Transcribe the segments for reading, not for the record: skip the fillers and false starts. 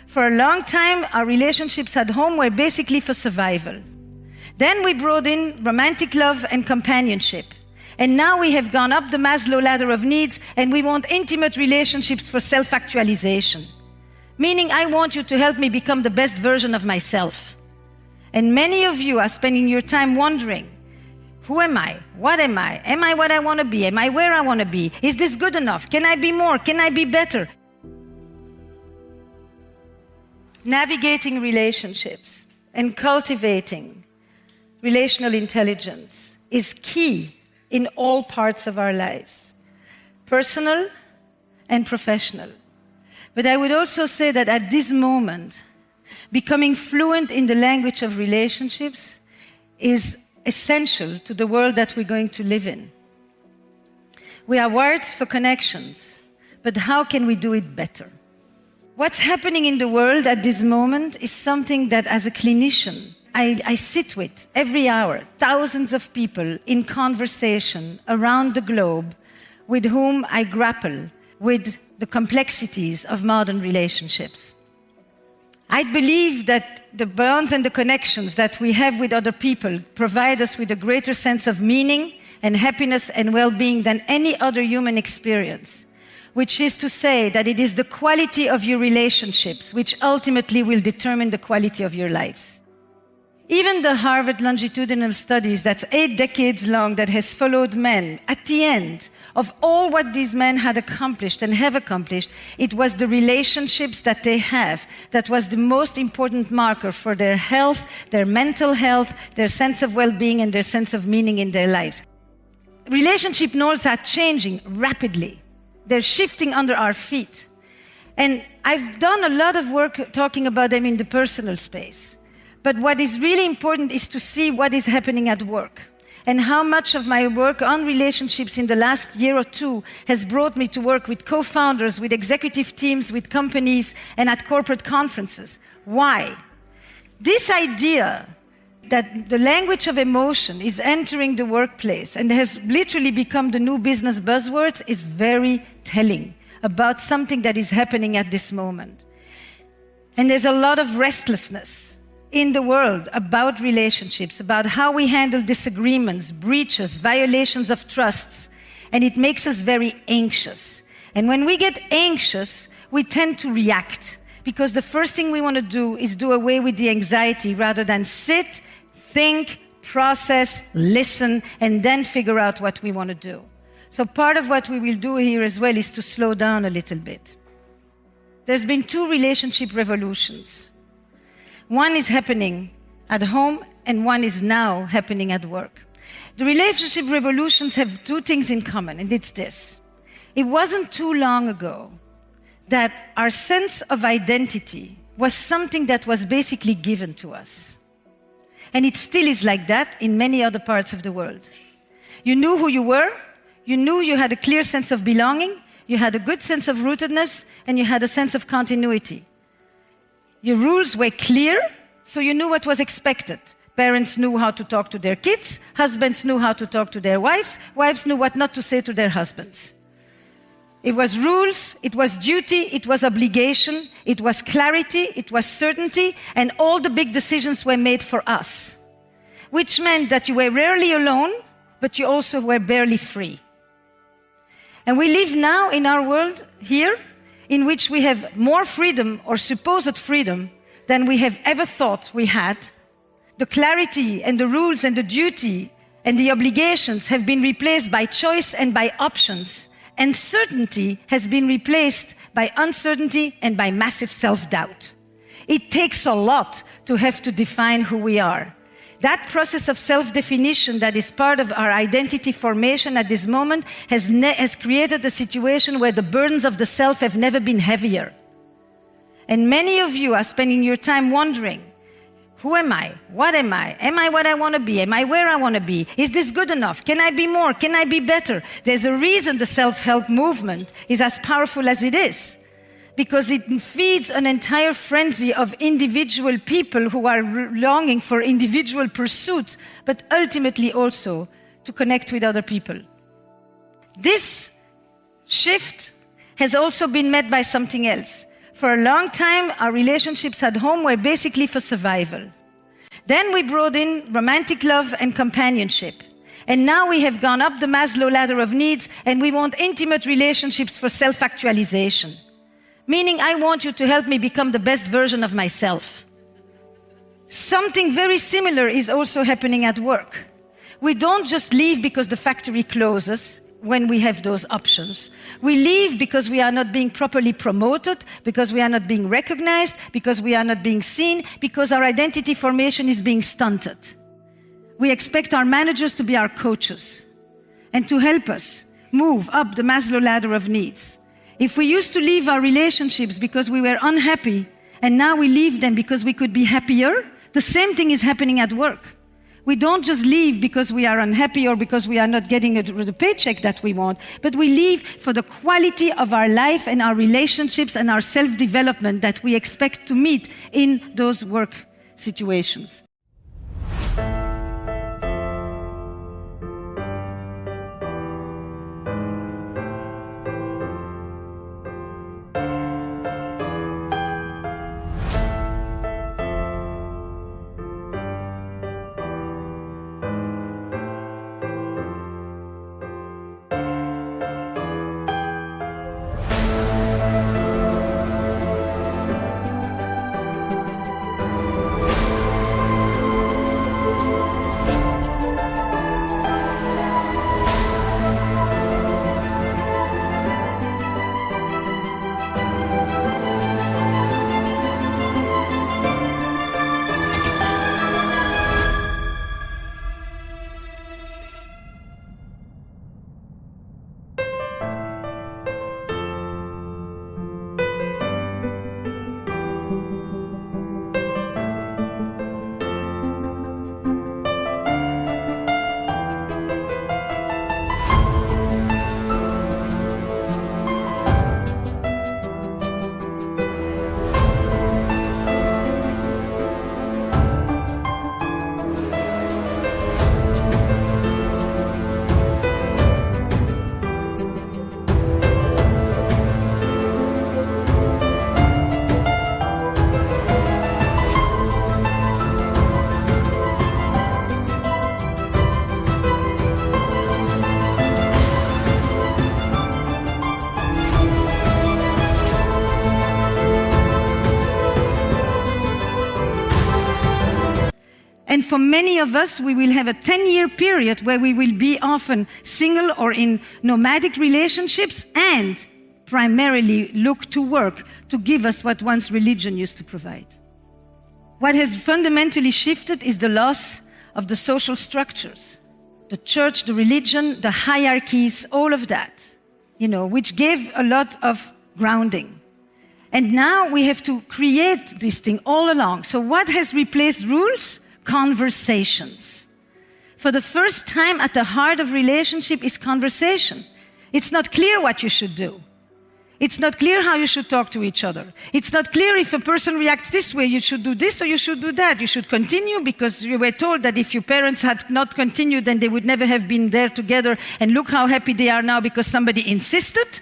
For a long time, our relationships at home were basically for survival. Then we brought in romantic love and companionship. And now we have gone up the Maslow ladder of needs, and we want intimate relationships for self-actualization. Meaning, I want you to help me become the best version of myself. And many of you are spending your time wondering, who am I? What am I? Am I what I want to be? Am I where I want to be? Is this good enough? Can I be more? Can I be better? Navigating relationships and cultivating relational intelligence is key in all parts of our lives, personal and professional. But I would also say that at this moment, becoming fluent in the language of relationships is essential to the world that we're going to live in. We are wired for connections, but how can we do it better? What's happening in the world at this moment is something that, as a clinician, I sit with every hour, thousands of people in conversation around the globe with whom I grapple with the complexities of modern relationships. I believe that the bonds and the connections that we have with other people provide us with a greater sense of meaning and happiness and well-being than any other human experience, which is to say that it is the quality of your relationships which ultimately will determine the quality of your lives. Even the Harvard longitudinal studies, that's 8 decades long, that has followed men, at the end of all what these men had accomplished and have accomplished, it was the relationships that they have that was the most important marker for their health, their mental health, their sense of well-being, and their sense of meaning in their lives. Relationship norms are changing rapidly. They're shifting under our feet. And I've done a lot of work talking about them in the personal space. But what is really important is to see what is happening at work, and how much of my work on relationships in the last year or two has brought me to work with co-founders, with executive teams, with companies, and at corporate conferences. Why? This idea that the language of emotion is entering the workplace and has literally become the new business buzzword is very telling about something that is happening at this moment. And there's a lot of restlessness in the world about relationships, about how we handle disagreements, breaches, violations of trusts, and it makes us very anxious. And when we get anxious, we tend to react, because the first thing we want to do is do away with the anxiety rather than sit, think, process, listen, and then figure out what we want to do. So part of what we will do here as well is to slow down a little bit. There's been 2 relationship revolutions. One is happening at home, and one is now happening at work. The relationship revolutions have 2 things in common, and it's this. It wasn't too long ago that our sense of identity was something that was basically given to us. And it still is like that in many other parts of the world. You knew who you were, you knew you had a clear sense of belonging, you had a good sense of rootedness, and you had a sense of continuity. Your rules were clear, so you knew what was expected. Parents knew how to talk to their kids, husbands knew how to talk to their wives, wives knew what not to say to their husbands. It was rules, it was duty, it was obligation, it was clarity, it was certainty, and all the big decisions were made for us. Which meant that you were rarely alone, but you also were barely free. And we live now in our world here, in which we have more freedom or supposed freedom than we have ever thought we had. The clarity and the rules and the duty and the obligations have been replaced by choice and by options, and certainty has been replaced by uncertainty and by massive self-doubt. It takes a lot to have to define who we are. That process of self-definition that is part of our identity formation at this moment has created a situation where the burdens of the self have never been heavier. And many of you are spending your time wondering, who am I? What am I? Am I what I want to be? Am I where I want to be? Is this good enough? Can I be more? Can I be better? There's a reason the self-help movement is as powerful as it is. Because it feeds an entire frenzy of individual people who are longing for individual pursuits, but ultimately also to connect with other people. This shift has also been met by something else. For a long time, our relationships at home were basically for survival. Then we brought in romantic love and companionship. And now we have gone up the Maslow ladder of needs, and we want intimate relationships for self-actualization. Meaning, I want you to help me become the best version of myself. Something very similar is also happening at work. We don't just leave because the factory closes when we have those options. We leave because we are not being properly promoted, because we are not being recognized, because we are not being seen, because our identity formation is being stunted. We expect our managers to be our coaches and to help us move up the Maslow ladder of needs. If we used to leave our relationships because we were unhappy, and now we leave them because we could be happier, the same thing is happening at work. We don't just leave because we are unhappy or because we are not getting the paycheck that we want, but we leave for the quality of our life and our relationships and our self-development that we expect to meet in those work situations. And for many of us, we will have a 10-year period where we will be often single or in nomadic relationships and primarily look to work to give us what once religion used to provide. What has fundamentally shifted is the loss of the social structures, the church, the religion, the hierarchies, all of that, which gave a lot of grounding. And now we have to create this thing all along. So what has replaced rules? Conversations. For the first time, at the heart of relationship is conversation. It's not clear what you should do. It's not clear how you should talk to each other. It's not clear if a person reacts this way, you should do this or you should do that. You should continue because you were told that if your parents had not continued, then they would never have been there together, and look how happy they are now because somebody insisted.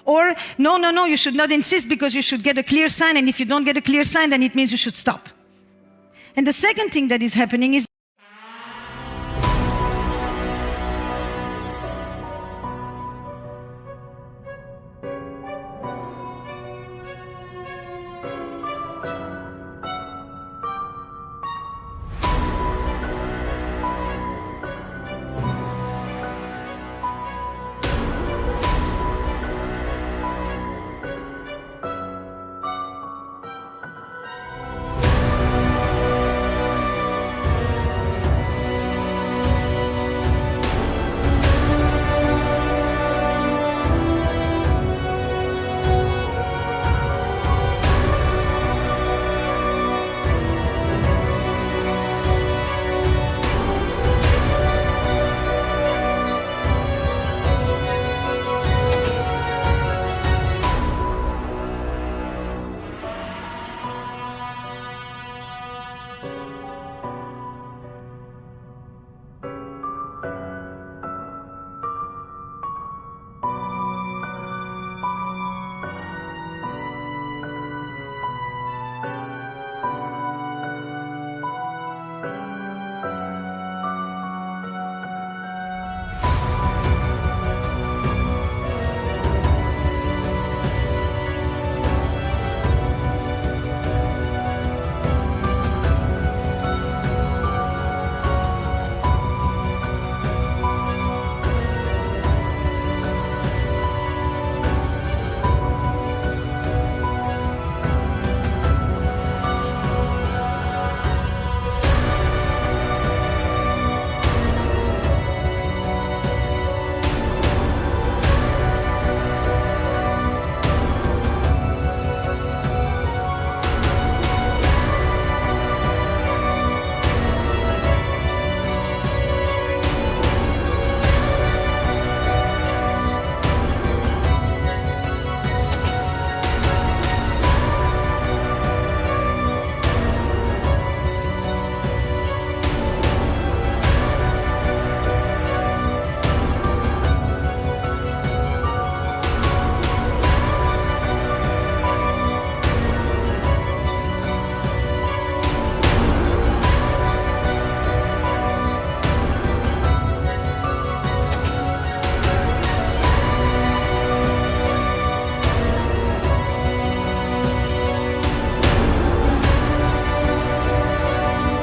Or, no, you should not insist because you should get a clear sign, and if you don't get a clear sign, then it means you should stop. And the second thing that is happening is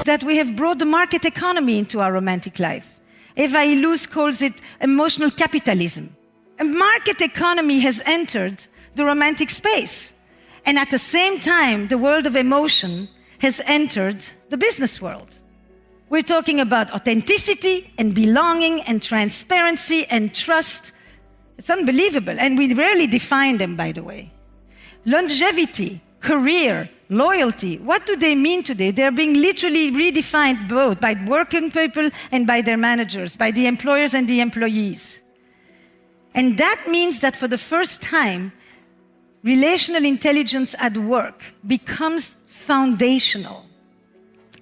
that we have brought the market economy into our romantic life. Eva Illouz calls it emotional capitalism. A market economy has entered the romantic space. And at the same time, the world of emotion has entered the business world. We're talking about authenticity and belonging and transparency and trust. It's unbelievable. And we rarely define them, by the way. Longevity, career, loyalty, what do they mean today? They're being literally redefined both by working people and by their managers, by the employers and the employees. And that means that for the first time, relational intelligence at work becomes foundational.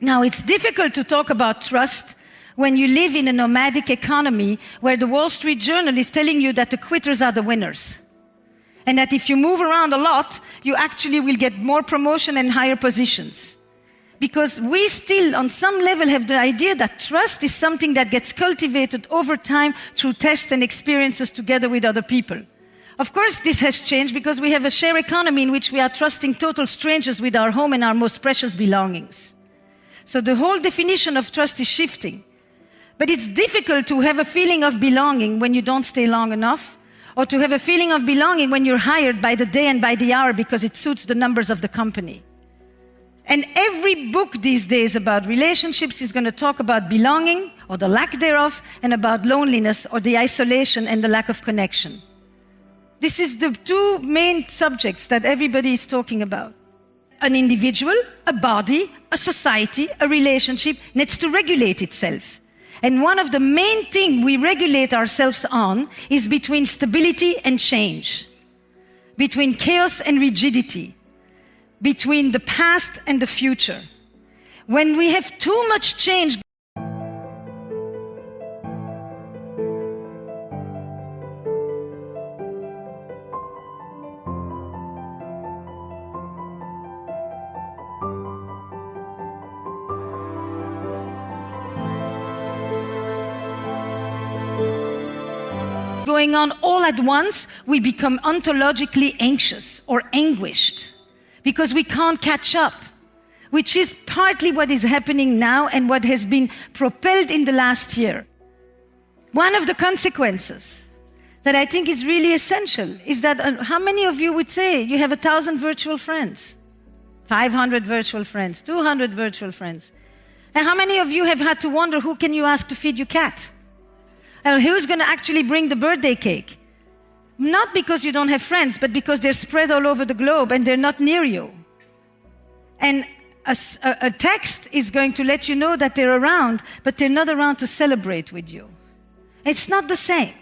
Now, it's difficult to talk about trust when you live in a nomadic economy where the Wall Street Journal is telling you that the quitters are the winners. And that if you move around a lot, you actually will get more promotion and higher positions. Because we still, on some level, have the idea that trust is something that gets cultivated over time through tests and experiences together with other people. Of course, this has changed because we have a share economy in which we are trusting total strangers with our home and our most precious belongings. So the whole definition of trust is shifting. But it's difficult to have a feeling of belonging when you don't stay long enough, or to have a feeling of belonging when you're hired by the day and by the hour because it suits the numbers of the company. And every book these days about relationships is going to talk about belonging or the lack thereof, and about loneliness or the isolation and the lack of connection. This is the two main subjects that everybody is talking about. An individual, a body, a society, a relationship needs to regulate itself. And one of the main things we regulate ourselves on is between stability and change, between chaos and rigidity, between the past and the future. When we have too much change, going on all at once, we become ontologically anxious or anguished because we can't catch up, which is partly what is happening now and what has been propelled in the last year. One of the consequences that I think is really essential is that how many of you would say you have 1,000 virtual friends, 500 virtual friends, 200 virtual friends? And how many of you have had to wonder who can you ask to feed your cat? And who's going to actually bring the birthday cake? Not because you don't have friends, but because they're spread all over the globe and they're not near you. And a text is going to let you know that they're around, but they're not around to celebrate with you. It's not the same.